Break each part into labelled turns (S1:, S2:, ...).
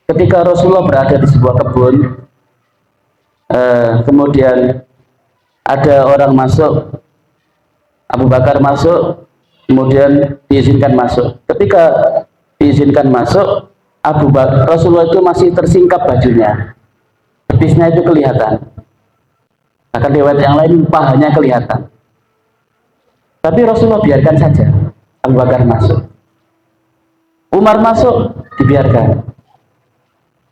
S1: ketika Rasulullah berada di sebuah kebun, kemudian ada orang masuk, Abu Bakar masuk, kemudian diizinkan masuk. Ketika diizinkan masuk, Rasulullah itu masih tersingkap bajunya, betisnya itu kelihatan. Bahkan riwayat yang lain pahanya kelihatan. Tapi Rasulullah biarkan saja Abu Bakar masuk. Umar masuk, dibiarkan.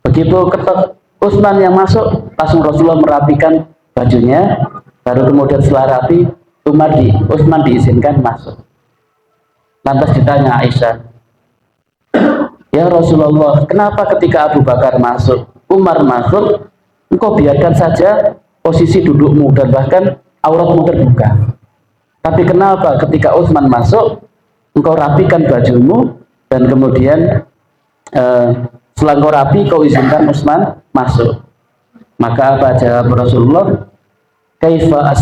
S1: Begitu ketok Utsman yang masuk, langsung Rasulullah merapikan bajunya, baru kemudian setelah rapi, Utsman diizinkan masuk. Lantas ditanya Aisyah, ya Rasulullah, kenapa ketika Abu Bakar masuk, Umar masuk, engkau biarkan saja posisi dudukmu dan bahkan auratmu terbuka. Tapi kenapa ketika Utsman masuk, engkau rapikan bajumu dan kemudian setelah engkau rapi, kau izinkan Utsman masuk. Maka apa jawab Rasulullah? Kaifa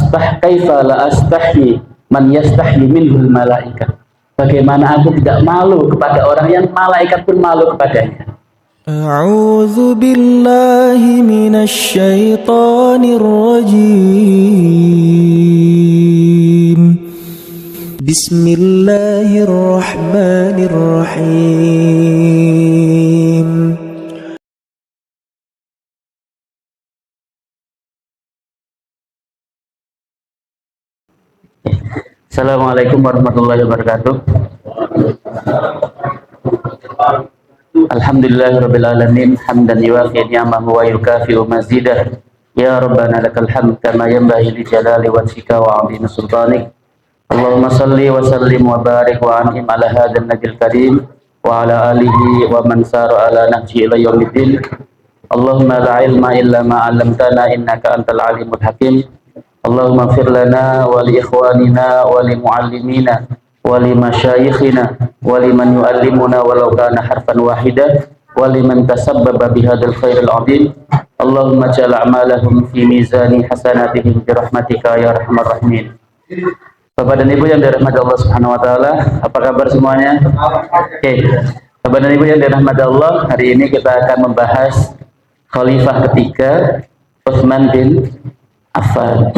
S1: la astahyi man yastahyi minhul malaikat. Bagaimana aku tidak malu kepada orang yang malaikat pun malu kepadanya.
S2: A'udzu billahi minasy syaithanir rajim. Bismillahirrahmanirrahim.
S1: Assalamualaikum warahmatullahi wabarakatuh. Alhamdulillahirabbil alamin hamdan yuwafi ni'amahu wa yukafi'u mazidah. Ya Rabbana lakal hamd kama yanbaghi li jalali wajhika wa 'azimi sultanik. Allahumma salli wa sallim wa barik wa an'im ala hadzal nabiyil karim wa ala alihi wa man sara ala nahji ila yaumiddin. Allahumma la ilma illa ma 'allamtana innaka antal alimul hakim. Allahumma ighfir lana wa li ikhwanina wa li muallimina wa li masyayikhina wa liman yuallimuna walau kana harfan wahida wa liman tasabbaba bihadzal khairil azim. Allahumma ja'al a'malahum fi mizani hasanatihim bi rahmatika ya arhamar rahimin. Bapak dan Ibu yang dirahmati Allah Subhanahu wa taala, apa kabar semuanya? Oke. Bapak dan Ibu yang dirahmati Allah, hari ini kita akan membahas khalifah ketiga Utsman bin Affan.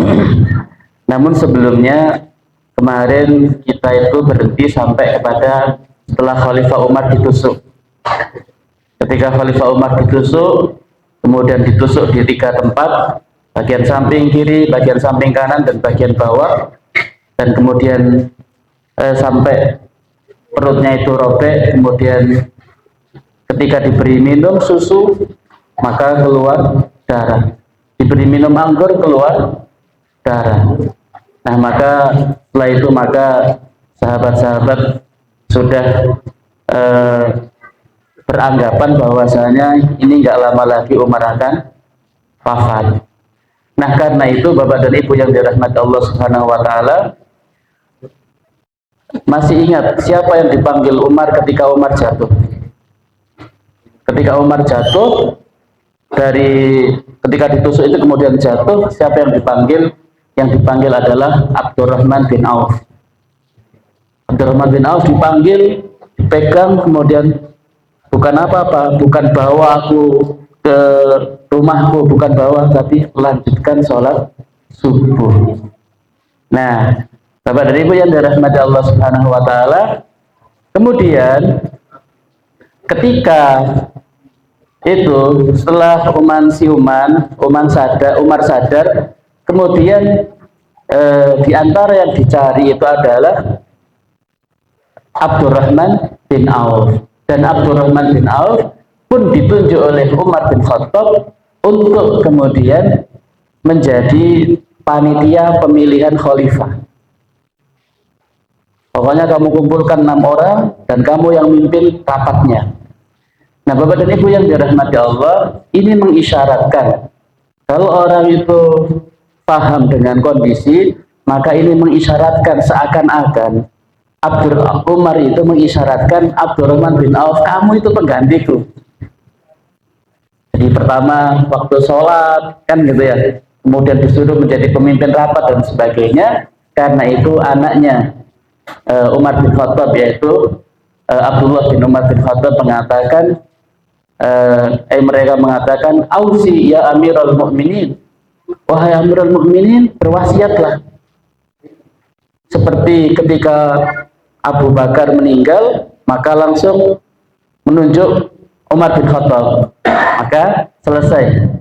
S1: Namun sebelumnya kemarin kita itu berhenti sampai kepada setelah Khalifah Umar ditusuk. Ketika Khalifah Umar ditusuk, kemudian ditusuk di 3 tempat, bagian samping kiri, bagian samping kanan, dan bagian bawah, dan kemudian sampai perutnya itu robek. Kemudian ketika diberi minum susu, maka keluar darah. Diberi minum anggur, keluar darah. Nah, maka setelah itu maka sahabat-sahabat sudah beranggapan bahwasanya ini nggak lama lagi Umar akan wafat. Nah, karena itu Bapak dan Ibu yang dirahmati Allah Subhanahu wa taala, masih ingat siapa yang dipanggil Umar ketika Umar jatuh? Ketika Umar jatuh, dari ketika ditusuk itu kemudian jatuh, siapa yang dipanggil? Yang dipanggil adalah Abdurrahman bin Auf. Abdurrahman bin Auf dipanggil, dipegang, kemudian bukan apa-apa, bukan bawa aku ke rumahku, bukan bawa, tapi lanjutkan sholat subuh. Nah, Bapak dan Ibu yang dirahmati Allah Subhanahu wa taala, kemudian ketika itu setelah Umar sadar, kemudian di antara yang dicari itu adalah Abdurrahman bin Auf, dan Abdurrahman bin Auf pun ditunjuk oleh Umar bin Khattab untuk kemudian menjadi panitia pemilihan khalifah. Pokoknya kamu kumpulkan 6 orang dan kamu yang mimpin rapatnya. Nah, Bapak dan Ibu yang dirahmati Allah, ini mengisyaratkan kalau orang itu paham dengan kondisi, maka ini mengisyaratkan seakan-akan Umar itu mengisyaratkan Abdurrahman bin Auf, kamu itu penggantiku. Jadi pertama waktu sholat kan gitu ya, kemudian disuruh menjadi pemimpin rapat dan sebagainya. Karena itu anaknya Umar bin Khattab, yaitu Abdullah bin Umar bin Khattab, mengatakan, mereka mengatakan, "Ausi ya Amirul Mukminin." Wahai Amirul Mukminin, berwasiatlah. Seperti ketika Abu Bakar meninggal, maka langsung menunjuk Umar bin Khattab. Maka selesai.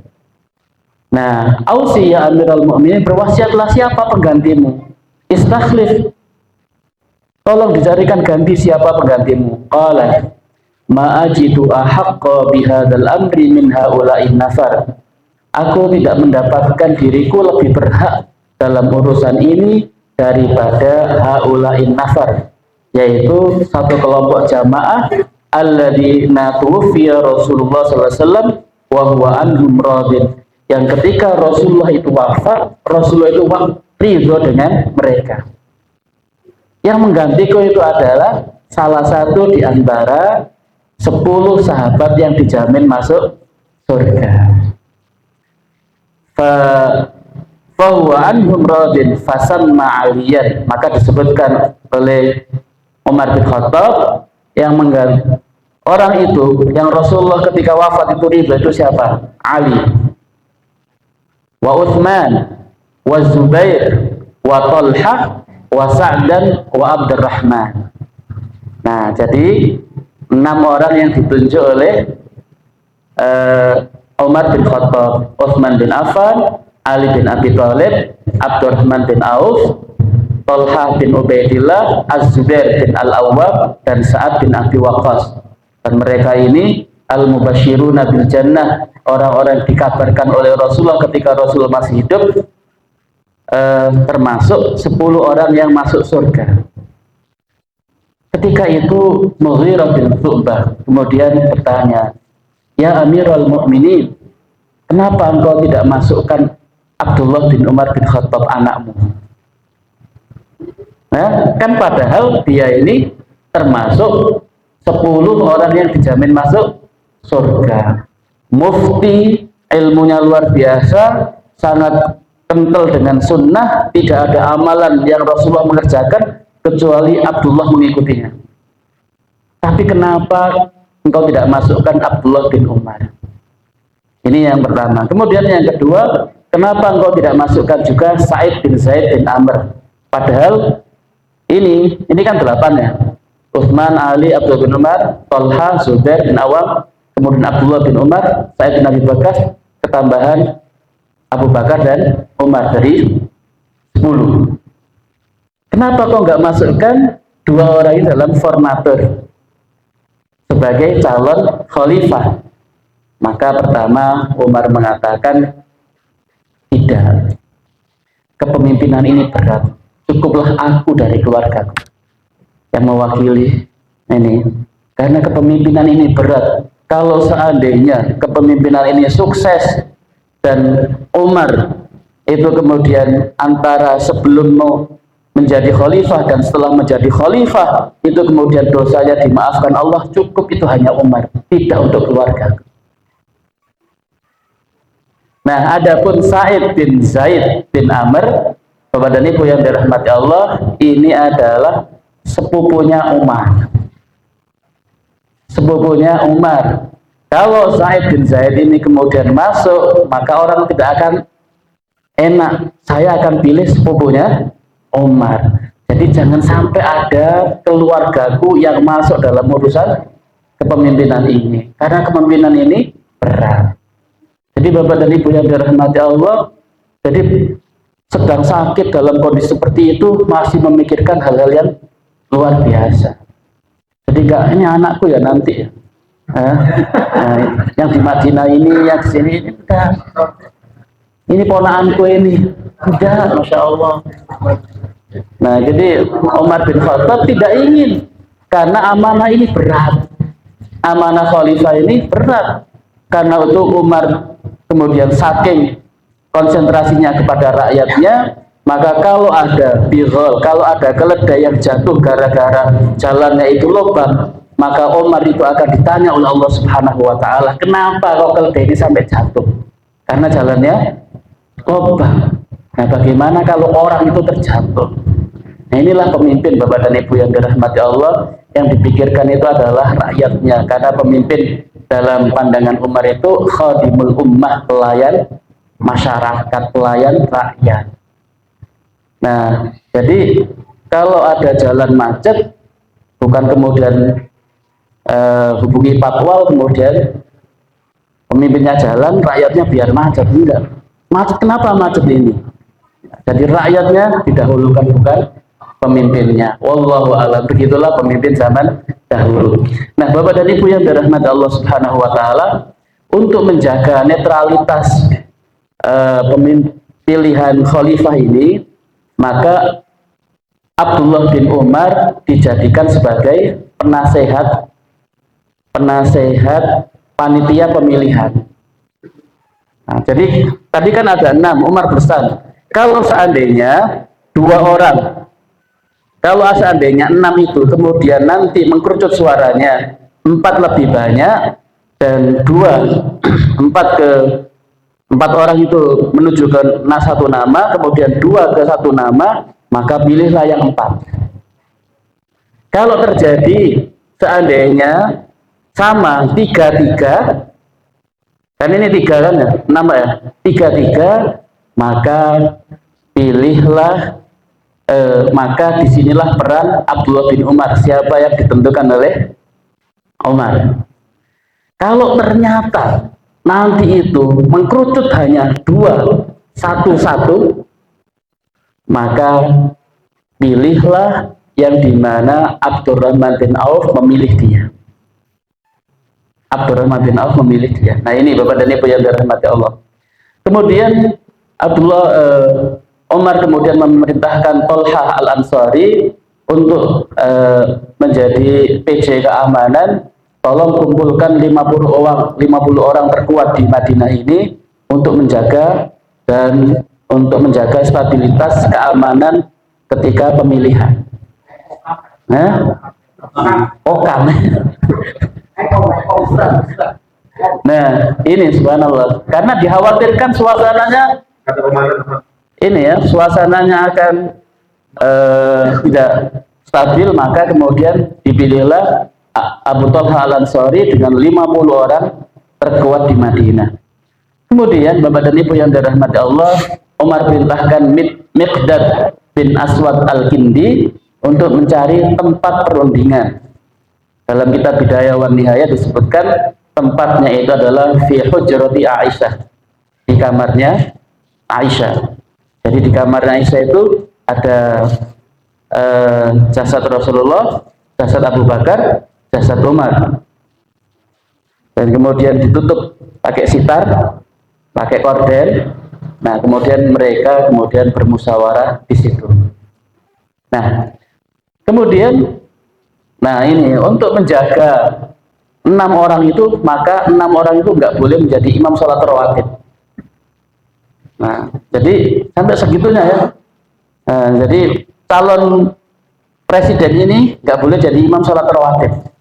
S1: Nah, Ausi ya Amirul Mukminin, berwasiatlah siapa penggantimu? Istakhlif. Tolong dicarikan ganti siapa penggantimu. Qala ma ajidu ahaqqa bihadzal amri min haula'in nafar. Aku tidak mendapatkan diriku lebih berhak dalam urusan ini daripada haula'in nafar, yaitu satu kelompok jamaah alladzina tuwfiya Rasulullah sallallahu alaihi wasallam wa huwa anhum radin, yang ketika Rasulullah itu wafat, Rasulullah itu ridho dengan mereka. Yang menggantiku itu adalah salah satu di antara 10 sahabat yang dijamin masuk surga. Fahuwa anhum radin fasamma aliyan, maka disebutkan oleh Umar bin Khattab yang mengganti orang itu yang Rasulullah ketika wafat itu ridho, itu siapa? Ali, wa Utsman, wa Zubair, wa Talhah, wa Sa'dan, wa Abdurrahman. Nah, jadi 6 orang yang ditunjuk oleh Umar bin Khattab: Utsman bin Affan, Ali bin Abi Thalib, Abdurrahman bin Auf, Talhah bin Ubaidillah, Az-Zubair bin Al-Awwab, dan Sa'ad bin Abi Waqqas. Dan mereka ini al-mubashiruna bil jannah, orang-orang dikabarkan oleh Rasulullah ketika Rasulullah masih hidup, termasuk 10 orang yang masuk surga. Ketika itu Mughirah bin Syu'bah kemudian bertanya, "Ya Amirul Mukminin, kenapa engkau tidak masukkan Abdullah bin Umar bin Khattab, anakmu?" Nah, kan padahal dia ini termasuk 10 orang yang dijamin masuk surga. Mufti, ilmunya luar biasa, sangat kental dengan sunnah, tidak ada amalan yang Rasulullah mengerjakan kecuali Abdullah mengikutinya. Tapi kenapa engkau tidak masukkan Abdullah bin Umar? Ini yang pertama. Kemudian yang kedua, kenapa engkau tidak masukkan juga Sa'id bin Zaid bin Amr? Padahal ini kan 8 ya. Utsman, Ali, Abdullah bin Umar, Talha, Zubair bin Awam, kemudian Abdullah bin Umar, Sa'id bin Abi Waqqas, ketambahan Abu Bakar dan Umar, dari 10. Kenapa kok nggak masukkan 2 orang ini dalam formatur sebagai calon khalifah? Maka pertama Umar mengatakan, tidak, kepemimpinan ini berat, cukuplah aku dari keluargaku yang mewakili ini, karena kepemimpinan ini berat. Kalau seandainya kepemimpinan ini sukses dan Umar itu kemudian antara sebelum menjadi khalifah dan setelah menjadi khalifah itu kemudian dosanya dimaafkan Allah, cukup itu hanya Umar, tidak untuk keluarga. Nah, adapun Sa'id bin Zaid bin Amr, Bapak dan Ibu yang dirahmati Allah, ini adalah sepupunya Umar. Sepupunya Umar. Kalau Sa'id bin Zaid ini kemudian masuk, maka orang tidak akan enak. Saya akan pilih sepupunya Umar. Jadi jangan sampai ada keluargaku yang masuk dalam urusan kepemimpinan ini, karena kepemimpinan ini berat. Jadi Bapak dan Ibu yang dirahmati Allah, jadi sedang sakit dalam kondisi seperti itu masih memikirkan hal-hal yang luar biasa. Jadi enggak, ini anakku ya nanti ya. Yang di Madinah ini, yang di sini ini udah. Ini ponaanku ini. Udah, Masya Allah. Nah, jadi Umar bin Khattab tidak ingin, karena amanah ini berat. Amanah khalifah ini berat. Karena itu Umar kemudian saking konsentrasinya kepada rakyatnya, maka kalau ada bighal, kalau ada keledai yang jatuh gara-gara jalannya itu lubang, maka Umar itu akan ditanya oleh Allah Subhanahu wa Ta'ala, kenapa kok keledai ini sampai jatuh? Karena jalannya lubang. Nah, bagaimana kalau orang itu terjatuh? Nah, inilah pemimpin Bapak dan Ibu yang dirahmati Allah, yang dipikirkan itu adalah rakyatnya, karena pemimpin dalam pandangan Umar itu khadimul ummah, pelayan masyarakat, pelayan rakyat. Nah, jadi kalau ada jalan macet, bukan kemudian hubungi patwal, kemudian pemimpinnya jalan, rakyatnya biar macet. Enggak. Macet, kenapa macet ini? Jadi rakyatnya didahulukan, bukan pemimpinnya. Wallahu a'lam. Begitulah pemimpin zaman dahulu. Nah, Bapak dan Ibu yang dirahmati Allah Subhanahu wa taala, untuk menjaga netralitas pilihan khalifah ini, maka Abdullah bin Umar dijadikan sebagai penasehat panitia pemilihan. Nah, jadi tadi kan ada 6, Umar berpesan, kalau seandainya 2 orang, kalau seandainya 6 itu kemudian nanti mengkerucut suaranya 4 lebih banyak dan 4 orang itu menuju ke satu nama, kemudian 2 ke satu nama, maka pilihlah yang 4. Kalau terjadi seandainya sama 3-3, kan ini 3 kan ya, 6 ya, 3-3, maka pilihlah, maka disinilah peran Abdullah bin Umar, siapa yang ditentukan oleh Umar. Kalau ternyata nanti itu mengkerucut hanya 2-1-1, maka pilihlah yang dimana Abdurrahman bin Auf memilih dia. Abdurrahman bin Auf memilih dia. Nah, ini Bapak dan Ibu yang dirahmati Allah. Kemudian Umar kemudian memerintahkan Tolhah Al-Ansari untuk menjadi PJ keamanan. Tolong kumpulkan 50 orang terkuat di Madinah ini untuk menjaga dan untuk menjaga stabilitas keamanan ketika pemilihan. Okam. Nah, ini subhanallah, karena dikhawatirkan suasananya ini ya, suasananya akan tidak stabil, maka kemudian dipilihlah Abu Thalhah Al-Ansari dengan 50 orang terkuat di Madinah. Kemudian Bapak dan Ibu yang dirahmati Allah, Umar perintahkan Miqdad bin Aswad Al-Kindi untuk mencari tempat perundingan. Dalam kitab Bidayah wan Nihayah disebutkan tempatnya itu adalah fi hujrati Aisyah, di kamarnya Aisyah. Jadi di kamarnya Aisyah itu ada jasad Rasulullah, jasad Abu Bakar, jasad Umar, dan kemudian ditutup pakai sitar, pakai korden. Nah, kemudian mereka bermusyawarah di situ. Nah, kemudian, ini untuk menjaga 6 orang itu, maka 6 orang itu nggak boleh menjadi imam sholat rawatib. Nah, jadi sampai segitunya ya. Nah, jadi calon presiden ini nggak boleh jadi imam sholat rawatib.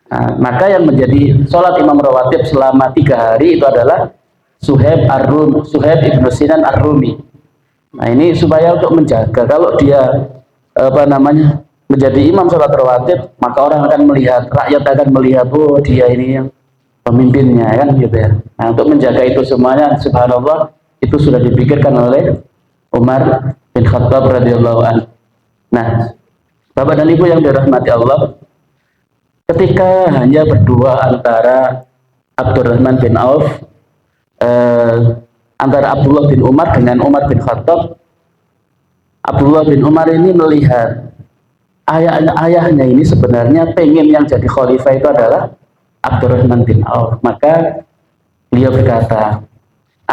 S1: Nah, maka yang menjadi sholat imam rawatib selama 3 hari itu adalah Suhaib ibnu Sinan Ar-Rumi. Nah, ini supaya untuk menjaga, kalau dia menjadi imam sholat rawatib, maka orang akan melihat, rakyat akan melihat, oh dia ini yang pemimpinnya, kan gitu ya. Nah, untuk menjaga itu semuanya, subhanallah, itu sudah dipikirkan oleh Umar bin Khattab radhiyallahu anhu. Nah, Bapak dan Ibu yang dirahmati Allah, ketika hanya berdua antara Abdurrahman bin Auf, antara Abdullah bin Umar dengan Umar bin Khattab, Abdullah bin Umar ini melihat ayahnya ini sebenarnya pengen yang jadi khalifah itu adalah Abdurrahman bin Auf. Maka beliau berkata,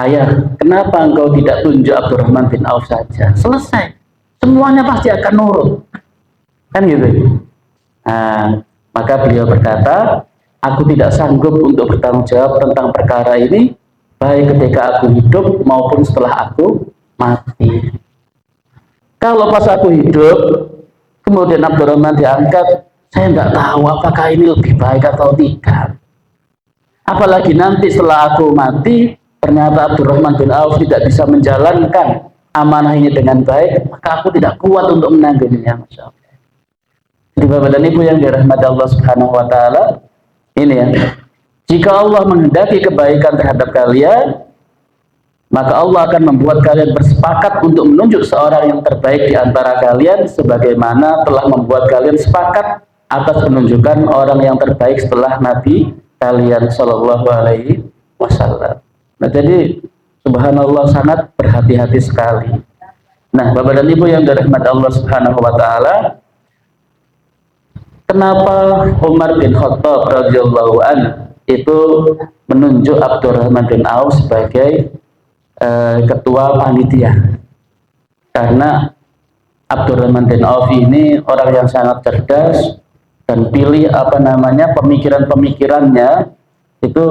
S1: ayah, kenapa engkau tidak tunjuk Abdurrahman bin Auf saja? Selesai, semuanya pasti akan nurut, kan gitu. Nah, maka beliau berkata, aku tidak sanggup untuk bertanggung jawab tentang perkara ini, baik ketika aku hidup maupun setelah aku mati. Kalau pas aku hidup, kemudian Abdurrahman diangkat, saya nggak tahu apakah ini lebih baik atau tidak. Apalagi nanti setelah aku mati, ternyata Abdurrahman bin Auf tidak bisa menjalankan amanah ini dengan baik, maka aku tidak kuat untuk menangguhnya. Masya Allah. Jadi Bapak dan Ibu yang dirahmati Allah Subhanahu wa Ta'ala, ini ya, Jika Allah menghendaki kebaikan terhadap kalian, maka Allah akan membuat kalian bersepakat untuk menunjuk seorang yang terbaik di antara kalian, sebagaimana telah membuat kalian sepakat atas penunjukan orang yang terbaik setelah Nabi kalian Shallallahu Alaihi Wasallam. Nah, jadi subhanallah sangat berhati-hati sekali. Nah, Bapak dan Ibu yang dirahmati Allah Subhanahu Wa Taala, kenapa Umar bin Khattab radhiyallahu anhu itu menunjuk Abdurrahman bin Auf sebagai ketua panitia? Karena Abdurrahman bin Auf ini orang yang sangat cerdas dan pilih pemikiran-pemikirannya itu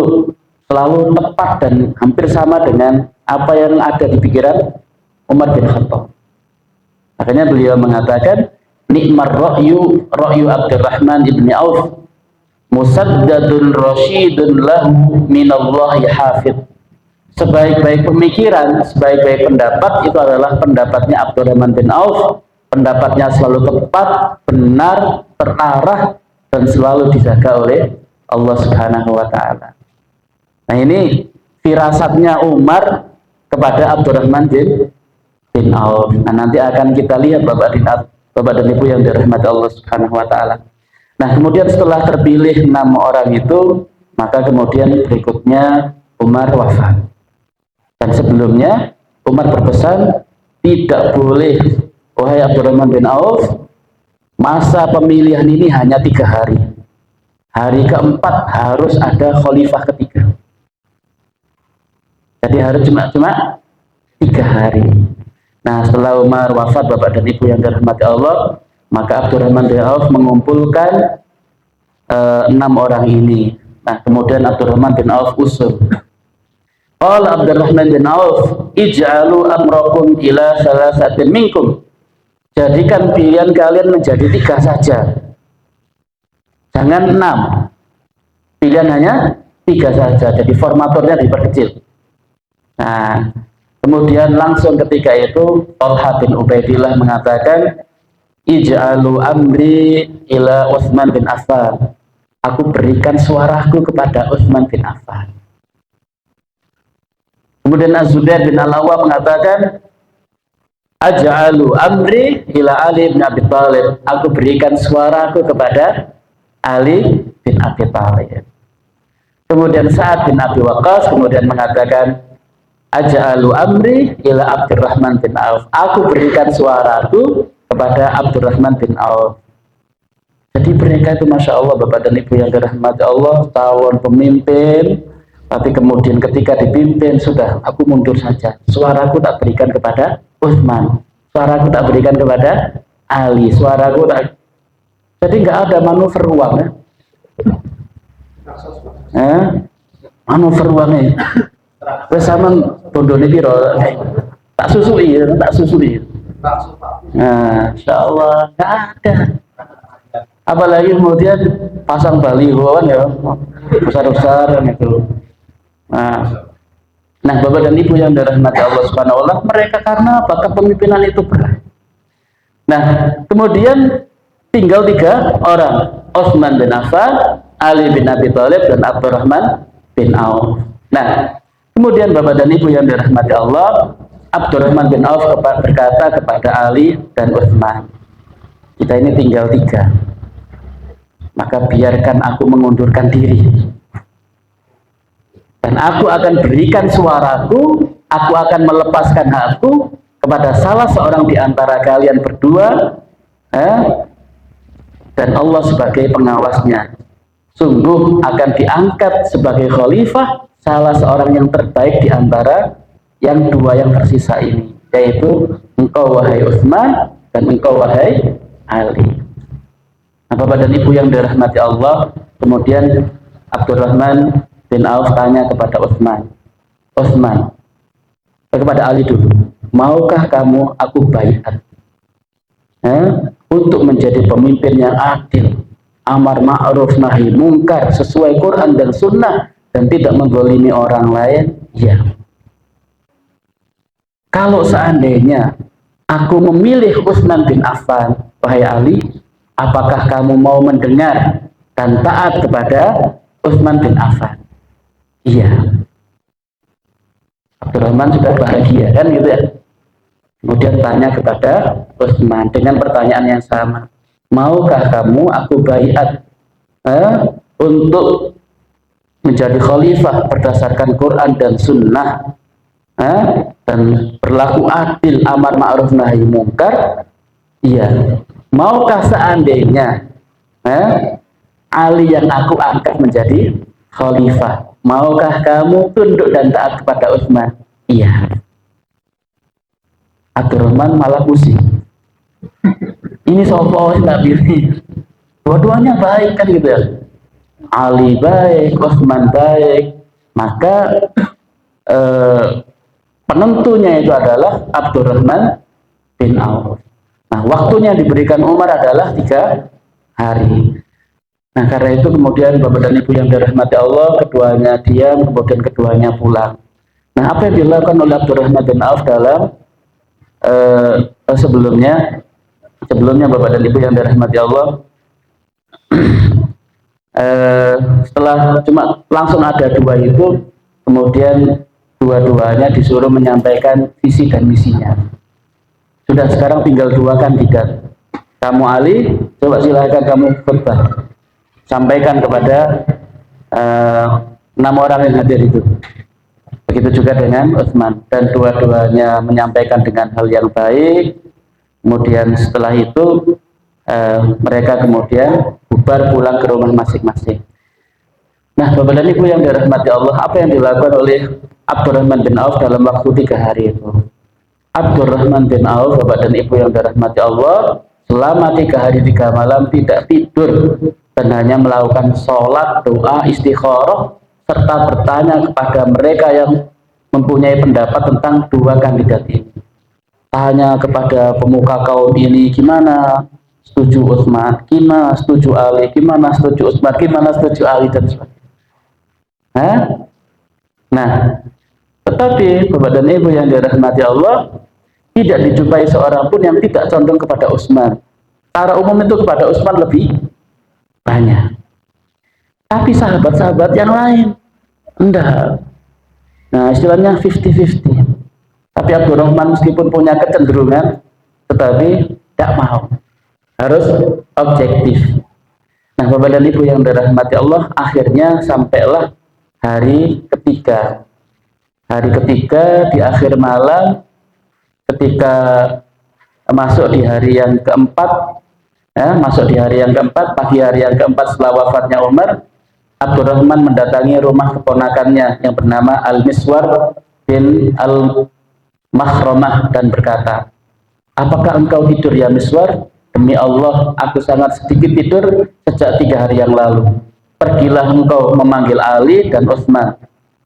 S1: selalu tepat dan hampir sama dengan apa yang ada di pikiran Umar bin Khattab. Makanya beliau mengatakan, nikmar ra'yu Abdurrahman ibn Auf, musaddadun rasyidun lahu minallahi hafid. Sebaik-baik pemikiran, sebaik-baik pendapat itu adalah pendapatnya Abdurrahman bin Auf. Pendapatnya selalu tepat, benar, terarah, dan selalu dijaga oleh Allah Subhanahu Wa Taala. Nah, ini firasatnya Umar kepada Abdurrahman bin Auf. Nah, nanti akan kita lihat Bapak dan Ibu yang dirahmati Allah Subhanahu Wa Taala. Nah, kemudian setelah terpilih 6 orang itu, maka kemudian berikutnya Umar wafat. Dan sebelumnya Umar berpesan, tidak boleh, wahai Abdurrahman bin Auf, masa pemilihan ini hanya 3 hari. Hari keempat harus ada khalifah ketiga. Jadi harus cuma 3 hari. Nah, setelah Umar wafat, Bapak dan Ibu yang dirahmati Allah, maka Abdurrahman bin Auf mengumpulkan 6 orang ini. Nah, kemudian Abdurrahman bin Auf usul. Qala Abdurrahman bin Auf, ij'alu amrakum ila salasatin minkum. Jadikan pilihan kalian menjadi 3 saja. Jangan 6. Pilihan hanya 3 saja. Jadi formatornya diperkecil. Nah, kemudian langsung ketika itu Thalhah bin Ubaidillah mengatakan, ij'alu amri ila Utsman bin Affan. Aku berikan suaraku kepada Utsman bin Affan. Kemudian Az-Zubair bin Al-Awwam mengatakan, aj'alu amri ila Ali bin Abi Thalib. Aku berikan suaraku kepada Ali bin Abi Thalib. Kemudian Sa'ad bin Abi Waqqas kemudian mengatakan, aj'alu amri ila Abdurrahman bin Auf. Aku berikan suaraku kepada Abdurrahman bin Auf. Jadi mereka itu Masya Allah, Bapak dan Ibu yang dirahmati Allah, tawon pemimpin, tapi kemudian ketika dipimpin, sudah, aku mundur saja. Suaraku tak berikan kepada Utsman, suaraku tak berikan kepada Ali, suaraku tak. Jadi nggak ada manuver uang ya. Manuver uangnya. Bersama bondone piro tak susui. Nah, insyaallah nggak ada. Apalagi kemudian pasang baliho kan ya, besar-besar gitu. Nah, Bapak dan Ibu yang dirahmati Allah Subhanahu wa Ta'ala, mereka karena apa? Kepemimpinan itu berat. Nah, kemudian tinggal 3 orang, Utsman bin Affan, Ali bin Abi Thalib, dan Abdurrahman bin Auf. Nah, kemudian Bapak dan Ibu yang dirahmati Allah, Abdurrahman bin Auf berkata kepada Ali dan Utsman, kita ini tinggal 3, maka biarkan aku mengundurkan diri. Dan aku akan berikan suaraku, aku akan melepaskan hakku kepada salah seorang di antara kalian berdua, dan Allah sebagai pengawasnya. Sungguh akan diangkat sebagai khalifah salah seorang yang terbaik di antara yang 2 yang tersisa ini, yaitu engkau wahai Utsman dan engkau wahai Ali. Nah, Bapak dan Ibu yang dirahmati Allah, kemudian Abdurrahman bin Auf tanya kepada Utsman, kepada Ali dulu, maukah kamu aku baiat untuk menjadi pemimpin yang adil, amar ma'ruf nahi mungkar sesuai Quran dan Sunnah, dan tidak menzalimi orang lain? Ya. Kalau seandainya aku memilih Utsman bin Affan, wahai Ali, apakah kamu mau mendengar dan taat kepada Utsman bin Affan? Iya. Abdurrahman sudah bahagia kan gitu ya. Kemudian tanya kepada Utsman dengan pertanyaan yang sama. Maukah kamu aku baiat untuk menjadi khalifah berdasarkan Quran dan Sunnah, dan berlaku adil, amar ma'ruf nahi mungkar? Iya. Maukah seandainya Ali yang aku angkat menjadi khalifah, maukah kamu tunduk dan taat kepada Utsman? Iya. Abdurrahman malah pusing. Ini sopo tak pilih. Dua-duanya baik kan gitu ya. Ali baik, Utsman baik. Maka penentunya itu adalah Abdurrahman bin Auf. Nah, waktunya diberikan Umar adalah 3 hari. Nah, karena itu kemudian Bapak dan Ibu yang dirahmati Allah, keduanya diam, kemudian keduanya pulang. Nah, apa yang dilakukan oleh Abdurrahman bin Auf dalam sebelumnya Bapak dan Ibu yang dirahmati Allah, setelah cuma langsung ada 2 itu, kemudian dua-duanya disuruh menyampaikan visi dan misinya. Sudah, sekarang tinggal 2 kandidat. Kamu Ali, coba silahkan kamu khutbah, sampaikan kepada 6 orang yang hadir itu. Begitu juga dengan Utsman, dan dua-duanya menyampaikan dengan hal yang baik. Kemudian setelah itu mereka kemudian bubar pulang ke rumah masing-masing. Nah, Bapak dan Ibu yang dirahmati Allah, apa yang dilakukan oleh Abdurrahman bin Auf dalam waktu 3 hari itu? Abdurrahman bin Auf, Bapak dan Ibu yang dirahmati Allah, selama 3 hari 3 malam tidak tidur dan hanya melakukan sholat, doa, istikharah, serta bertanya kepada mereka yang mempunyai pendapat tentang 2 kandidat ini. Tanya kepada pemuka kaum ini, gimana setuju Utsman, gimana setuju Ali, gimana setuju Utsman, gimana setuju Ali, dan sebagainya. Nah, tetapi Bapak dan Ibu yang dirahmati Allah, tidak dijumpai seorang pun yang tidak condong kepada Utsman. Secara umum itu kepada Utsman lebih banyak. Tapi sahabat-sahabat yang lain enggak. Nah, istilahnya 50-50. Tapi Abdurrahman meskipun punya kecenderungan, tetapi tidak mau. Harus objektif. Nah, Bapak dan Ibu yang dirahmati Allah, akhirnya sampailah hari ketiga. Hari ketiga di akhir malam, ketika masuk di hari yang keempat, pagi hari yang keempat setelah wafatnya Umar, Abdurrahman mendatangi rumah keponakannya yang bernama Al-Miswar bin Al-Makhramah dan berkata, apakah engkau tidur ya Miswar? Demi Allah, aku sangat sedikit tidur sejak 3 hari yang lalu. Pergilah engkau memanggil Ali dan Utsman.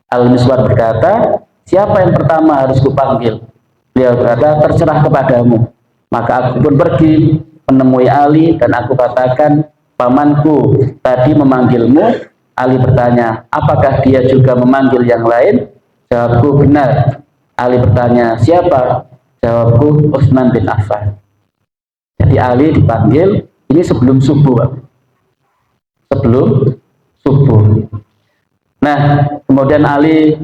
S1: Al-Miswar berkata, siapa yang pertama harus kupanggil? Beliau berkata, terserah kepadamu. Maka aku pun pergi menemui Ali dan aku katakan, pamanku tadi memanggilmu. Ali bertanya, apakah dia juga memanggil yang lain? Jawabku, benar. Ali bertanya, siapa? Jawabku, Utsman bin Affan. Jadi Ali dipanggil, ini sebelum subuh. Sebelum subuh. Nah, kemudian Ali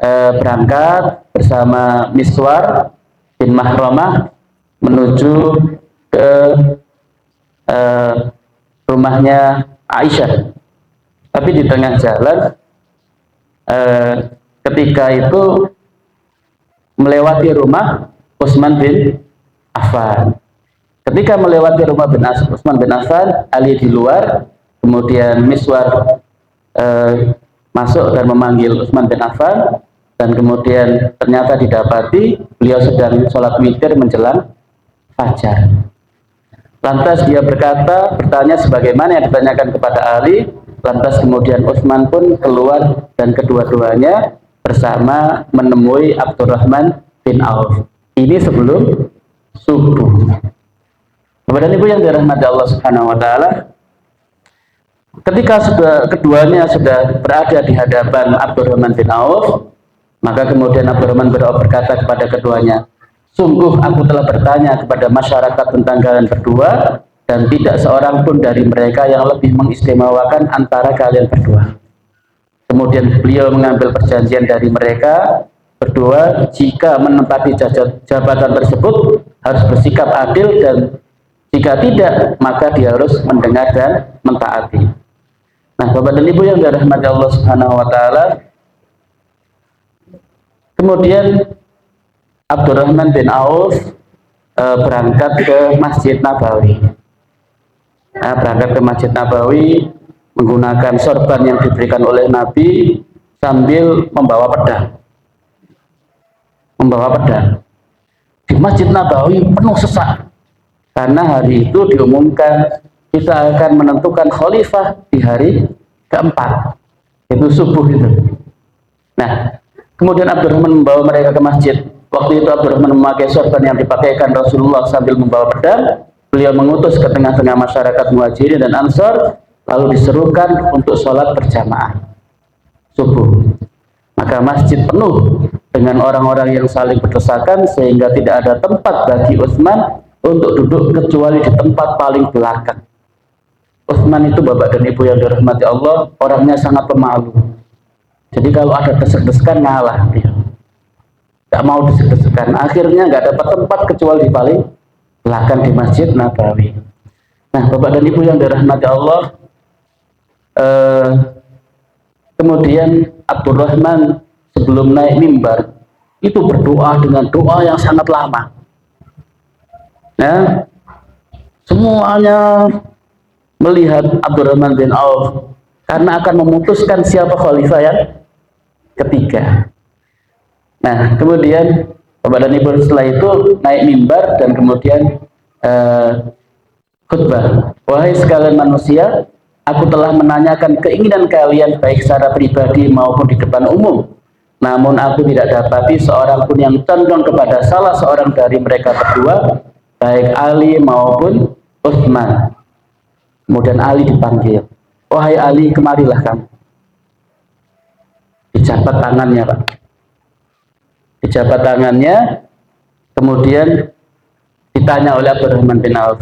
S1: berangkat bersama Miswar bin Makhramah menuju ke rumahnya Aisyah. Tapi di tengah jalan, ketika itu melewati rumah Utsman bin Affan. Ketika melewati rumah Utsman bin Affan, Ali di luar, kemudian Miswar masuk dan memanggil Utsman bin Affan, dan kemudian ternyata didapati beliau sedang sholat witir menjelang fajar. Lantas dia bertanya sebagaimana yang ditanyakan kepada Ali. Lantas kemudian Utsman pun keluar dan kedua-duanya bersama menemui Abdurrahman bin Auf. Ini sebelum subuh. Bapak dan Ibu yang dirahmati Allah Subhanahu wa taala, ketika keduanya sudah berada di hadapan Abdurrahman bin Auf, maka kemudian Abdurrahman bin Auf berkata kepada keduanya, sungguh aku telah bertanya kepada masyarakat tentang kalian berdua, dan tidak seorang pun dari mereka yang lebih mengistimewakan antara kalian berdua. Kemudian beliau mengambil perjanjian dari mereka berdua, jika menempati jabatan tersebut harus bersikap adil, dan jika tidak maka dia harus mendengar dan mentaati. Nah, Bapak dan Ibu yang dirahmati Allah Subhanahu wa taala, kemudian Abdurrahman bin Auf berangkat ke Masjid Nabawi. Berangkat ke Masjid Nabawi menggunakan sorban yang diberikan oleh Nabi sambil membawa pedang. Di Masjid Nabawi penuh sesak karena hari itu diumumkan kita akan menentukan khalifah di hari keempat, itu subuh itu. Nah, kemudian Abdurrahman membawa mereka ke masjid. Waktu itu Abdurrahman memakai sorban yang dipakaikan Rasulullah sambil membawa pedang. Beliau mengutus ke tengah-tengah masyarakat Muhajirin dan Ansor, lalu diserukan untuk sholat berjamaah subuh. Maka masjid penuh dengan orang-orang yang saling berdesakan sehingga tidak ada tempat bagi Utsman untuk duduk kecuali di tempat paling belakang. Utsman itu, Bapak dan Ibu yang dirahmati Allah, orangnya sangat pemalu. Jadi kalau ada desek-desekan ngalah dia. Gak mau desek-desekan. Akhirnya gak dapat tempat kecuali di paling belakang di Masjid Nabawi. Nah, Bapak dan Ibu yang dirahmati Allah, kemudian Abdurrahman sebelum naik mimbar itu berdoa dengan doa yang sangat lama. Nah, semuanya melihat Abdurrahman bin Auf karena akan memutuskan siapa khalifah yang ketiga. Nah, kemudian Bapak dan Ibu setelah itu naik mimbar dan kemudian khutbah. Wahai sekalian manusia, aku telah menanyakan keinginan kalian baik secara pribadi maupun di depan umum. Namun aku tidak dapati seorang pun yang condong kepada salah seorang dari mereka berdua, baik Ali maupun Utsman. Kemudian Ali dipanggil. Wahai Ali, kemarilah kamu. Dijabat tangannya, Pak. Dijabat tangannya, kemudian ditanya oleh Abdurrahman bin Auf,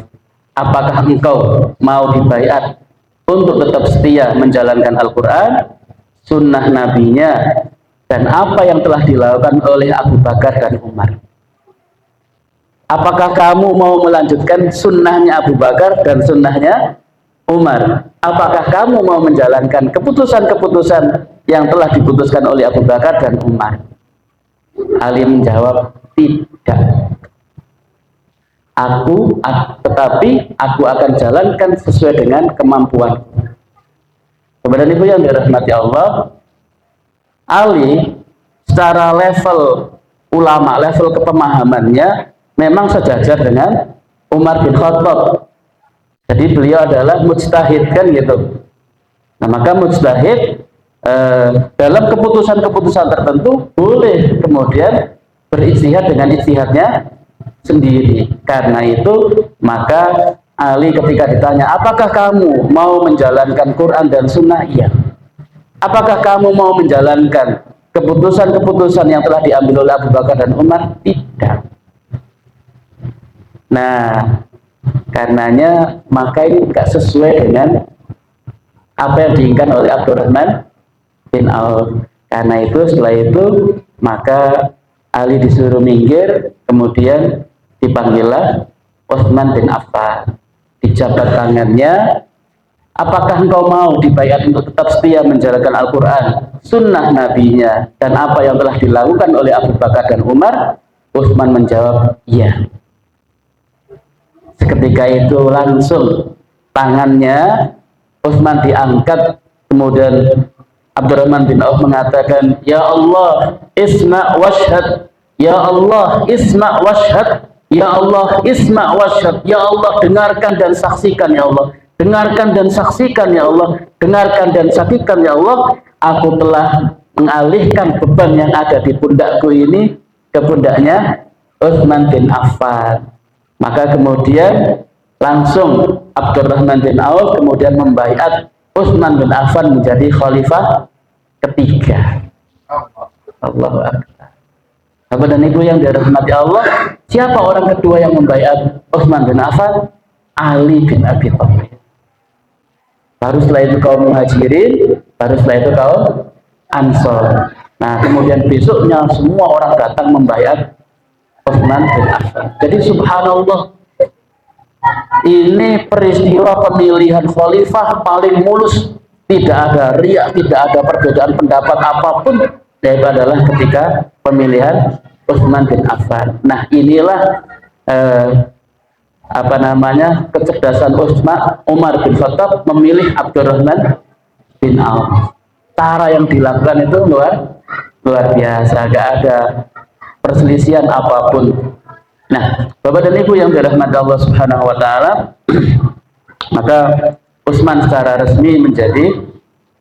S1: apakah engkau mau dibaiat untuk tetap setia menjalankan Al-Quran, sunnah nabinya, dan apa yang telah dilakukan oleh Abu Bakar dan Umar? Apakah kamu mau melanjutkan sunnahnya Abu Bakar dan sunnahnya Umar? Apakah kamu mau menjalankan keputusan-keputusan yang telah diputuskan oleh Abu Bakar dan Umar? Ali menjawab, tidak. Tetapi aku akan jalankan sesuai dengan kemampuan. Kepada Ibu yang dirahmati Allah, Ali secara level ulama, level kepemahamannya memang sejajar dengan Umar bin Khattab. Jadi beliau adalah mujtahid, kan gitu. Nah, maka mujtahid dalam keputusan-keputusan tertentu boleh kemudian berijtihad dengan ijtihadnya sendiri. Karena itu maka Ali ketika ditanya, apakah kamu mau menjalankan Quran dan Sunnah? Iya. Apakah kamu mau menjalankan keputusan-keputusan yang telah diambil oleh Abu Bakar dan Umar? Tidak. Nah, karenanya maka ini tidak sesuai dengan apa yang diinginkan oleh Abdurrahman bin Auf. Karena itu setelah itu maka Ali disuruh minggir, kemudian dipanggillah Utsman bin Affan. Dijabat tangannya, apakah engkau mau dibaiat untuk tetap setia menjalankan Al-Quran, sunnah nabinya, dan apa yang telah dilakukan oleh Abu Bakar dan Umar? Utsman menjawab, iya. Seketika itu langsung tangannya Utsman diangkat, kemudian Abdurrahman bin Auf mengatakan, ya Allah, isma' washhad, ya Allah, isma' washhad, ya Allah, isma' washhad, ya Allah, dengarkan dan saksikan ya Allah, dengarkan dan saksikan ya Allah, dengarkan dan saksikan ya Allah, aku telah mengalihkan beban yang ada di pundakku ini ke pundaknya Utsman bin Affan. Maka kemudian langsung Abdurrahman bin Auf kemudian membaiat Utsman bin Affan menjadi khalifah ketiga. Allahu Akbar. Bapak dan Ibu yang dirahmati Allah, siapa orang kedua yang membaiat Utsman bin Affan? Ali bin Abi Thalib. Baru setelah itu kaum Muhajirin, baru setelah itu kaum Ansor. Nah, kemudian besoknya semua orang datang membayar Utsman bin Affan. Jadi subhanallah, ini peristiwa pemilihan khalifah paling mulus, tidak ada riak, tidak ada perbedaan pendapat apapun, yaitu adalah ketika pemilihan Utsman bin Affan. Nah, inilah kecerdasan Umar bin Khattab memilih Abdurrahman bin Auf. Cara yang dilakukan itu luar biasa, gak ada perselisihan apapun. Nah, Bapak dan Ibu yang dirahmati Allah Subhanahu wa taala, maka Utsman secara resmi menjadi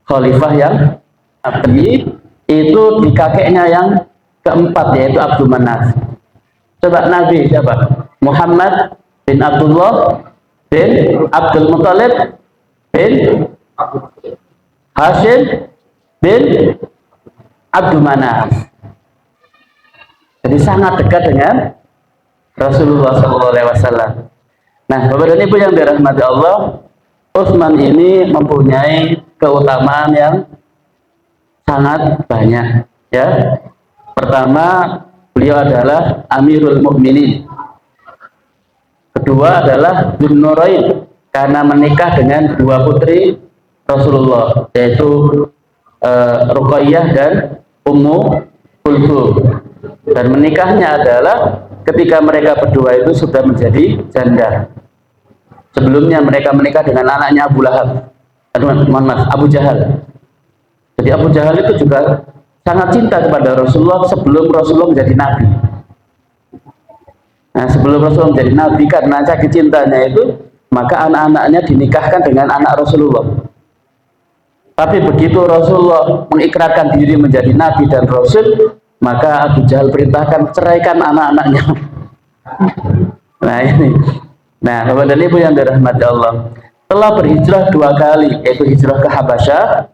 S1: khalifah yang abadi itu di kakeknya yang keempat, yaitu Abdul Manaf. Coba Nabi siapa? Muhammad bin Abdullah bin Abdul Muthalib bin Hashim bin Abdul Manaf. Jadi sangat dekat dengan Rasulullah SAW. Nah, Bapak dan Ibu yang dirahmati Allah, Utsman ini mempunyai keutamaan yang sangat banyak. Ya, pertama, beliau adalah Amirul Mukminin. Kedua adalah Dzun-Nurain, karena menikah dengan dua putri Rasulullah, yaitu Ruqayyah dan Ummu Kulthum. Dan menikahnya adalah ketika mereka berdua itu sudah menjadi janda. Sebelumnya mereka menikah dengan anaknya Abu Lahab, Abu Jahal. Jadi Abu Jahal itu juga sangat cinta kepada Rasulullah sebelum Rasulullah menjadi nabi. Nah, sebelum Rasulullah menjadi nabi, karena sakit cintanya itu, maka anak-anaknya dinikahkan dengan anak Rasulullah. Tapi begitu Rasulullah mengikrarkan diri menjadi nabi dan rasul, maka Abu Jahal perintahkan ceraikan anak-anaknya. Nah ini. Nah, Bapak dan Ibu yang dirahmati Allah, telah berhijrah dua kali, yaitu hijrah ke Habasyah,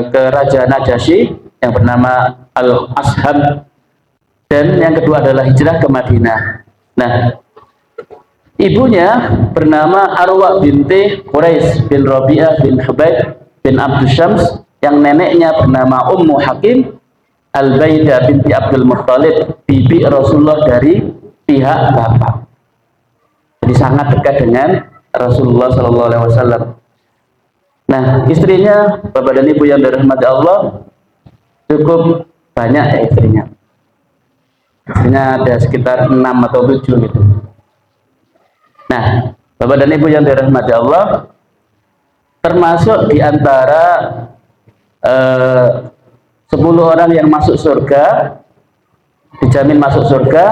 S1: ke Raja Najasyi yang bernama Al-Asham, dan yang kedua adalah hijrah ke Madinah. Nah, ibunya bernama Arwa binti Quraisy bin Rabi'ah bin Hubayb bin Abdus Syams, yang neneknya bernama Ummu Hakim Al-Baidah binti Abdul Muthalib, bibi Rasulullah dari pihak bapak. Jadi sangat dekat dengan Rasulullah SAW. Nah, istrinya, Bapak dan Ibu yang dirahmati Allah, cukup banyak ya istrinya. Istrinya ada sekitar 6 atau 7 gitu. Nah, Bapak dan Ibu yang dirahmati Allah, termasuk di antara 10 orang yang masuk surga, dijamin masuk surga,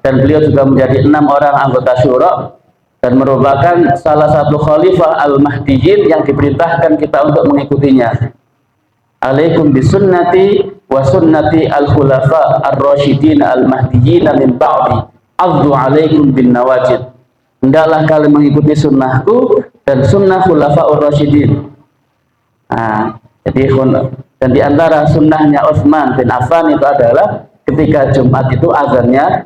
S1: dan beliau juga menjadi 6 orang anggota syura dan merupakan salah satu khalifah al-Mahdiyyin yang diperintahkan kita untuk mengikutinya. Alaikum bisunnati wa sunnati al-khulafa ar-rasyidin al-mahdiyyin min ba'di, addu alaikum bin nawajid. Hendaklah kalian mengikuti sunnahku dan sunnah khulafa ar-rasyidin. Nah, jadi dan di antara sunnahnya Utsman bin Affan itu adalah ketika Jumat itu azannya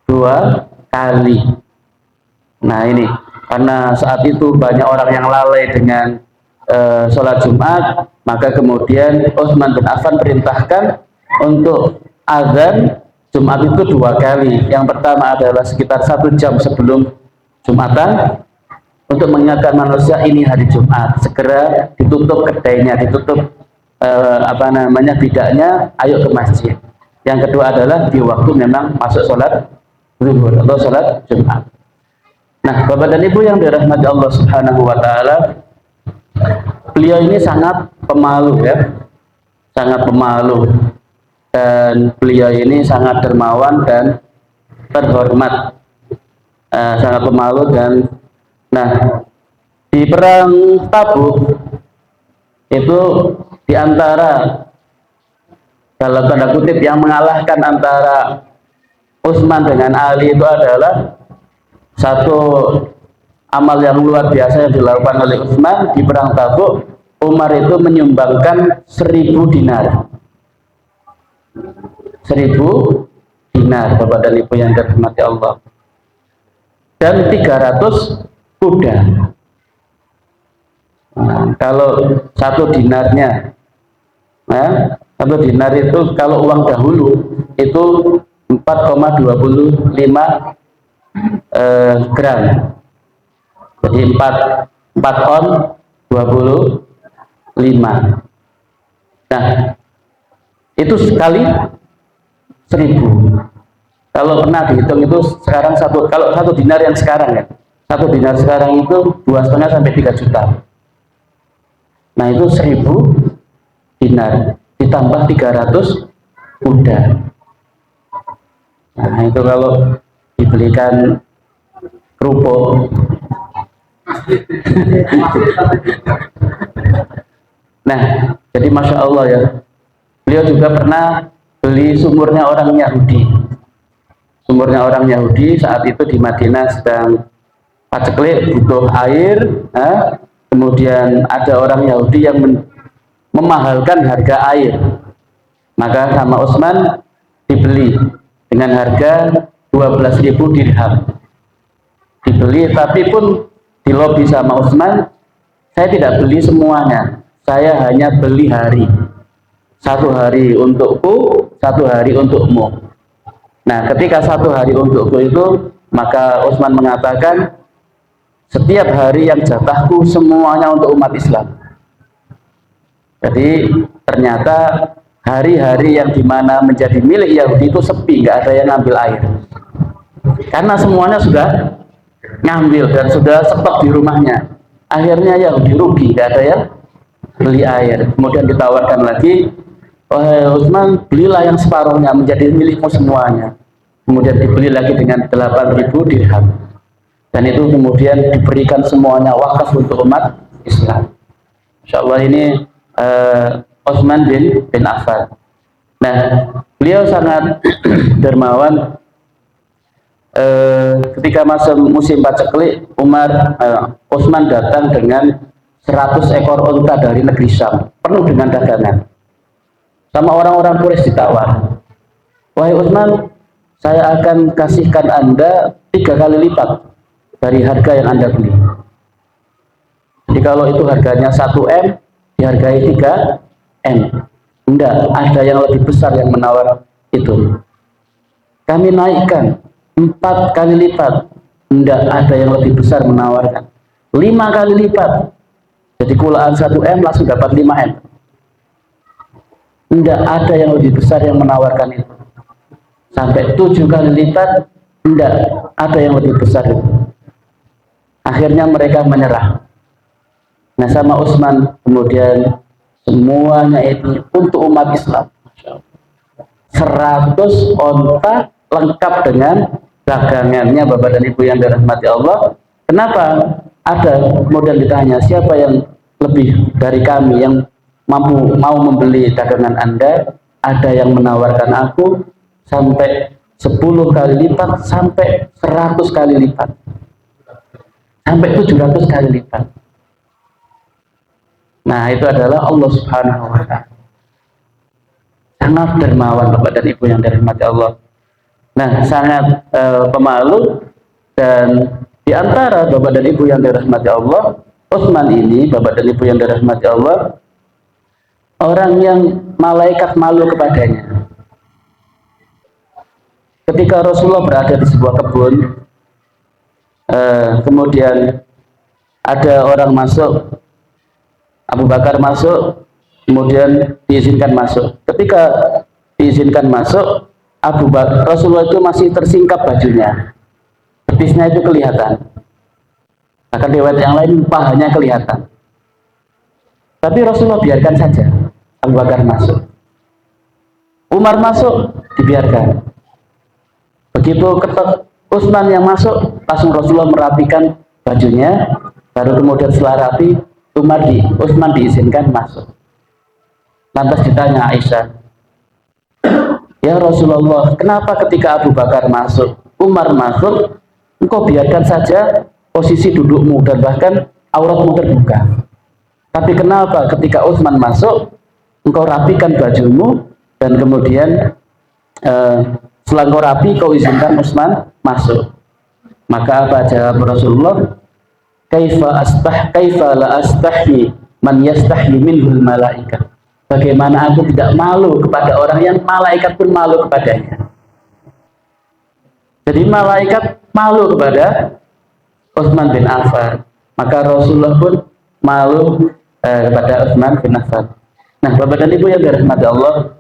S1: 2 kali. Nah ini, karena saat itu banyak orang yang lalai dengan sholat Jumat, maka kemudian Utsman bin Affan perintahkan untuk azan Jumat itu 2 kali. Yang pertama adalah sekitar 1 jam sebelum Jumatan, untuk mengingatkan manusia ini hari Jumat, segera ditutup kedainya, ditutup bidaknya, ayo ke masjid. Yang kedua adalah di waktu memang masuk sholat zuhur atau sholat Jumat. Nah, Bapak dan Ibu yang dirahmati Allah Subhanahu wa taala, beliau ini sangat pemalu ya. Sangat pemalu, dan beliau ini sangat dermawan dan terhormat. Sangat pemalu. Dan di perang Tabuk itu diantara dalam tanda kutip yang mengalahkan antara Utsman dengan Ali itu adalah satu amal yang luar biasa yang dilakukan oleh Utsman di perang Tabuk. Umar itu menyumbangkan 1000 dinar. 1000 dinar, Bapak dan Ibu yang dirahmati Allah. Dan 300 kuda. Nah, kalau satu dinarnya, nah, satu dinar itu kalau uang dahulu itu 4,25 gram. Jadi 4 on 25. Nah, itu sekali 1.000. Kalau pernah dihitung itu sekarang kalau satu dinar yang sekarang ya, satu dinar sekarang itu 2,5 sampai 3 juta. Nah itu 1.000 dinar ditambah 300 kuda. Nah itu kalau dibelikan kerupuk. Nah jadi masya Allah ya, beliau juga pernah beli sumurnya orang Yahudi. Sumurnya orang Yahudi saat itu di Madinah sedang paceklik, butuh air. Kemudian ada orang Yahudi yang memahalkan harga air, maka sama Utsman dibeli dengan harga 12.000 dirham. Dibeli, tapi pun di lobi sama Utsman, saya tidak beli semuanya, saya hanya beli hari. 1 hari untukku, 1 hari untukmu. Nah, ketika 1 hari untukku itu, maka Utsman mengatakan, setiap hari yang jatahku semuanya untuk umat Islam. Jadi ternyata hari-hari yang dimana menjadi milik Yahudi itu sepi, nggak ada yang ngambil air. Karena semuanya sudah ngambil dan sudah stok di rumahnya. Akhirnya Yahudi rugi, nggak ada yang beli air. Kemudian ditawarkan lagi, wahai Utsman, belilah yang separuhnya menjadi milikmu semuanya. Kemudian dibeli lagi dengan 8.000 dirham. Dan itu kemudian diberikan semuanya wakaf untuk umat Islam. Insya Allah ini Utsman bin Affan. Nah, beliau sangat dermawan. Ketika masa musim paceklik, Utsman datang dengan 100 ekor unta dari negeri Syam, penuh dengan dagangan. Sama orang-orang Quraisy ditawar, wahai Utsman, saya akan kasihkan Anda 3 kali lipat dari harga yang Anda beli. Jadi kalau itu harganya 1 M, dihargai 3 M. Enggak, ada yang lebih besar yang menawar itu. Kami naikkan 4 kali lipat. Enggak, ada yang lebih besar menawarkan 5 kali lipat. Jadi kulaan 1 M langsung dapat 5 M. Enggak, ada yang lebih besar yang menawarkan itu. Sampai 7 kali lipat. Enggak, ada yang lebih besar itu. Akhirnya mereka menyerah. Nah, sama Utsman kemudian semuanya itu untuk umat Islam. 100 onta lengkap dengan dagangannya, Bapak dan Ibu yang dirahmati Allah. Kenapa? Ada kemudian ditanya, siapa yang lebih dari kami yang mau membeli dagangan Anda? Ada yang menawarkan aku sampai 10 kali lipat, sampai 100 kali lipat, sampai 700 kali lipat. Nah, itu adalah Allah Subhanahu wa Ta'ala. Sangat dermawan, Bapak dan Ibu yang dirahmati Allah. Nah, sangat pemalu. Dan di antara Bapak dan Ibu yang dirahmati Allah, Utsman ini, Bapak dan Ibu yang dirahmati Allah, orang yang malaikat malu kepadanya. Ketika Rasulullah berada di sebuah kebun, kemudian ada orang masuk, Abu Bakar masuk, kemudian diizinkan masuk. Ketika diizinkan masuk, Rasulullah itu masih tersingkap bajunya, betisnya itu kelihatan. Bahkan riwayat yang lain pahanya kelihatan. Tapi Rasulullah biarkan saja Abu Bakar masuk. Umar masuk, dibiarkan. Begitu ketok Utsman yang masuk, langsung Rasulullah merapikan bajunya, baru kemudian setelah rapi, Utsman diizinkan masuk. Lantas ditanya Aisyah, ya Rasulullah, kenapa ketika Abu Bakar masuk, Umar masuk, engkau biarkan saja posisi dudukmu dan bahkan auratmu terbuka? Tapi kenapa ketika Utsman masuk, engkau rapikan bajumu dan kemudian setelah engkau rapi, kau izinkan Utsman masuk? Maka apa jawab Rasulullah? kaifa la astahi man yastahi minhul malaika. Bagaimana aku tidak malu kepada orang yang malaikat pun malu kepadanya. Jadi malaikat malu kepada Utsman bin Affan, maka Rasulullah pun malu kepada Utsman bin Affan. Nah, Bapak dan Ibu yang dirahmati Allah,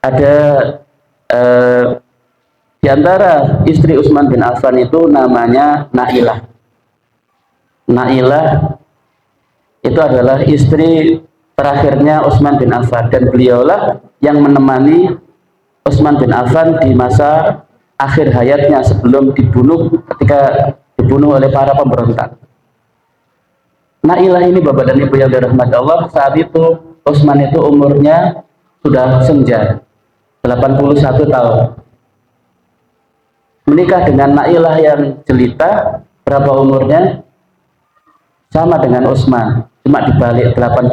S1: ada di antara istri Utsman bin Affan itu namanya Nailah. Nailah itu adalah istri terakhirnya Utsman bin Affan, dan beliaulah yang menemani Utsman bin Affan di masa akhir hayatnya sebelum dibunuh, ketika dibunuh oleh para pemberontak. Nailah ini, Bapak dan Ibu yang dirahmati Allah, saat itu Utsman itu umurnya sudah senja, 81 tahun. Menikah dengan Nailah yang jelita, berapa umurnya? Sama dengan Utsman, cuma dibalik 18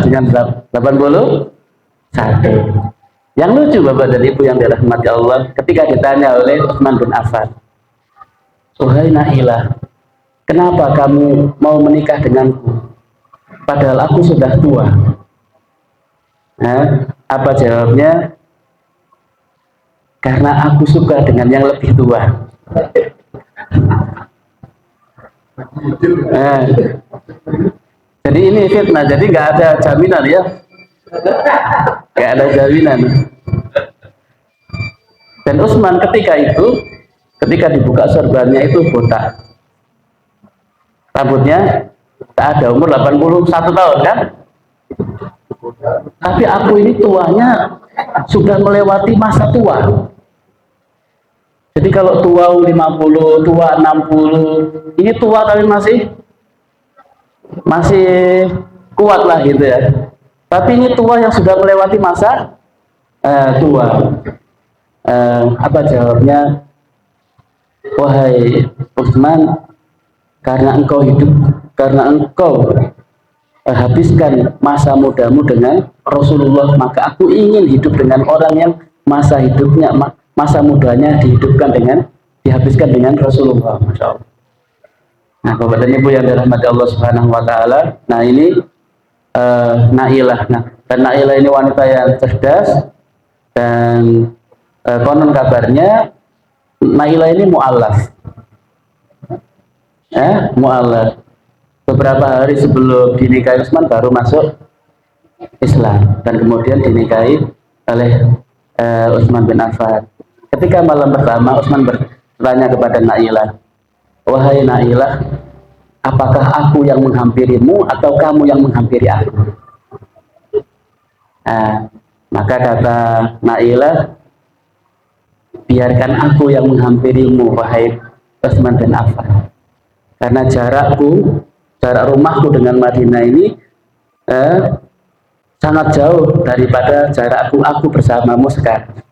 S1: dengan 81. Yang lucu, Bapak dan Ibu yang dirahmati Allah, ketika ditanya oleh Utsman bin Affan, "Wahai Nailah, kenapa kamu mau menikah denganku? Padahal aku sudah tua." Nah, apa jawabnya? "Karena aku suka dengan yang lebih tua." Nah, jadi ini fitnah, jadi nggak ada jaminan ya, nggak ada jaminan. Dan Utsman ketika dibuka sorbannya itu botak, rambutnya tak ada, umur 81 tahun kan. Tapi aku ini tuanya sudah melewati masa tua. Jadi kalau tua 50, tua 60, ini tua tapi masih kuat lah gitu ya. Tapi ini tua yang sudah melewati masa tua. Apa jawabnya? "Wahai Utsman, karena engkau habiskan masa mudamu dengan Rasulullah, maka aku ingin hidup dengan orang yang masa mudanya dihabiskan dengan Rasulullah." Masya Allah. Nah, Bapak dan Ibu yang dirahmati Allah Subhanahu wa Ta'ala, nah ini Nailah. Nah, dan Nailah ini wanita yang cerdas, dan konon kabarnya Nailah ini mu'allaf. Mu'allaf. Beberapa hari sebelum dinikahi Utsman baru masuk Islam, dan kemudian dinikahi oleh Utsman bin Affan. Ketika malam pertama, Utsman bertanya kepada Nailah, "Wahai Nailah, apakah aku yang menghampirimu atau kamu yang menghampiri aku?" Maka kata Nailah, "Biarkan aku yang menghampirimu, wahai Utsman bin Affan. Karena jarak rumahku dengan Madinah ini sangat jauh daripada jarakku aku bersamamu sekarang."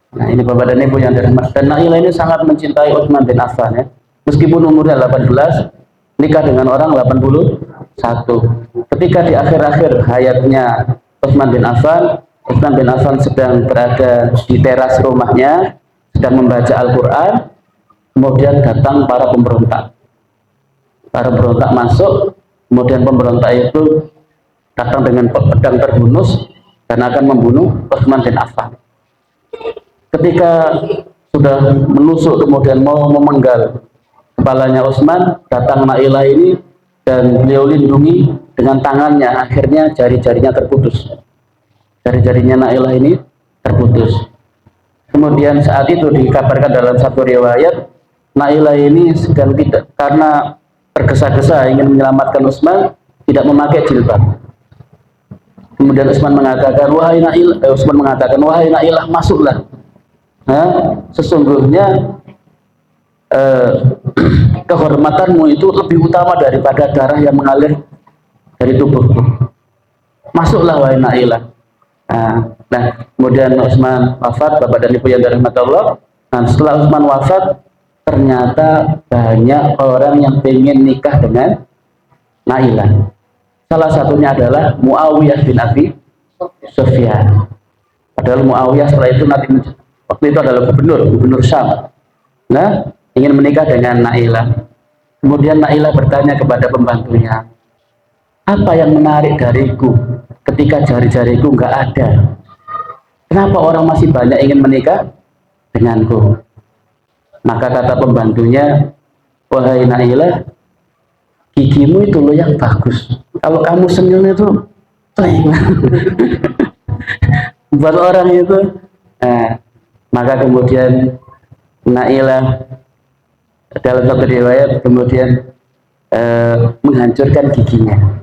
S1: Nah, ini Bapak dan Ibu yang dirahmati. Dan Nailah ini sangat mencintai Utsman bin Affan ya. Meskipun umurnya 18, nikah dengan orang 81. Ketika di akhir-akhir hayatnya Utsman bin Affan sedang berada di teras rumahnya, sedang membaca Al-Quran, kemudian datang para pemberontak. Para pemberontak masuk, kemudian pemberontak itu datang dengan pedang terhunus dan akan membunuh Utsman bin Affan. Ketika sudah menusuk kemudian mau memenggal kepalanya Utsman, datang Nailah ini dan beliau lindungi dengan tangannya. Akhirnya jari-jarinya terputus. Jari-jarinya Nailah ini terputus. Kemudian saat itu dikabarkan dalam satu riwayat, Nailah ini sedang karena tergesa-gesa ingin menyelamatkan Utsman, tidak memakai jilbab. Kemudian Utsman mengatakan, "Wahai Nailah, masuklah. Sesungguhnya kehormatanmu itu lebih utama daripada darah yang mengalir dari tubuhku. Masuklah, wahai Nailah." Nah, kemudian Utsman wafat, Bapak dan Ibu yang dirahmati Allah. Nah, setelah Utsman wafat, ternyata banyak orang yang ingin nikah dengan Nailah. Salah satunya adalah Muawiyah bin Abi Sufyan. Padahal Muawiyah setelah itu nanti waktu itu adalah gubernur Syam. Nah, ingin menikah dengan Nailah. Kemudian Nailah bertanya kepada pembantunya, apa yang menarik dariku ketika jari-jariku nggak ada? Kenapa orang masih banyak ingin menikah denganku? Maka kata pembantunya, wahai Nailah, gigimu itu loh yang bagus. Kalau kamu senyum itu, buat orang itu. Nah, maka kemudian Nailah dalam satu riwayat kemudian menghancurkan giginya.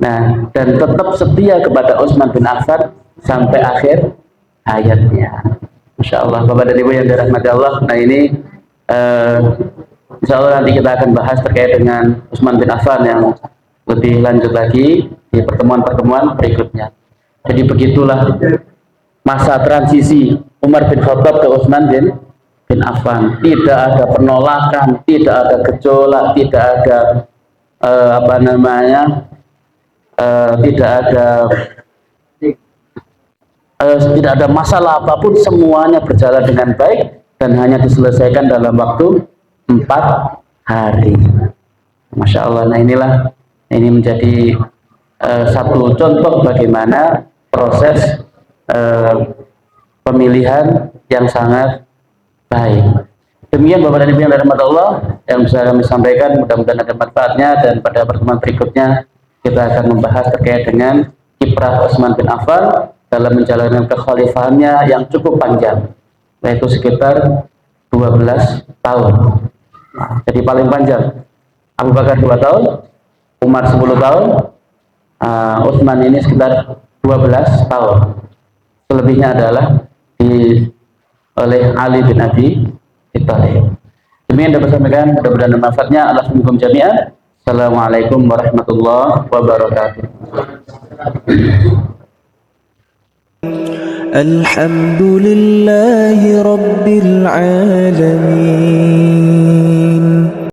S1: Nah, dan tetap setia kepada Utsman bin Affan sampai akhir hayatnya. Masya Allah, Bapak dan Ibu yang dirahmati Allah. Nah ini insya Allah nanti kita akan bahas terkait dengan Utsman bin Affan yang lebih lanjut lagi di pertemuan-pertemuan berikutnya. Jadi begitulah masa transisi Umar bin Khattab ke Utsman bin Affan. Tidak ada penolakan, tidak ada gejolak, tidak ada tidak ada masalah apapun, semuanya berjalan dengan baik dan hanya diselesaikan dalam waktu 4 hari. Masya Allah. Nah inilah, ini menjadi satu contoh bagaimana proses pemilihan yang sangat baik. Demikian Bapak dan Ibu yang dirahmati Allah yang bisa kami sampaikan, mudah-mudahan ada manfaatnya, dan pada pertemuan berikutnya kita akan membahas terkait dengan kiprah Utsman bin Affan dalam menjalankan kekhalifahannya yang cukup panjang, yaitu sekitar 12 tahun. Nah, jadi paling panjang Abu Bakar 2 tahun, Umar 10 tahun, Utsman ini sekitar 12 tahun. Selebihnya adalah oleh Ali bin Abi Thalib. Demikian dapat sampaikan, mudah-mudahan manfaatnya. Alhamdulillah jami'an. Assalamualaikum warahmatullahi wabarakatuh.
S2: Alhamdulillahi Rabbil Alamin.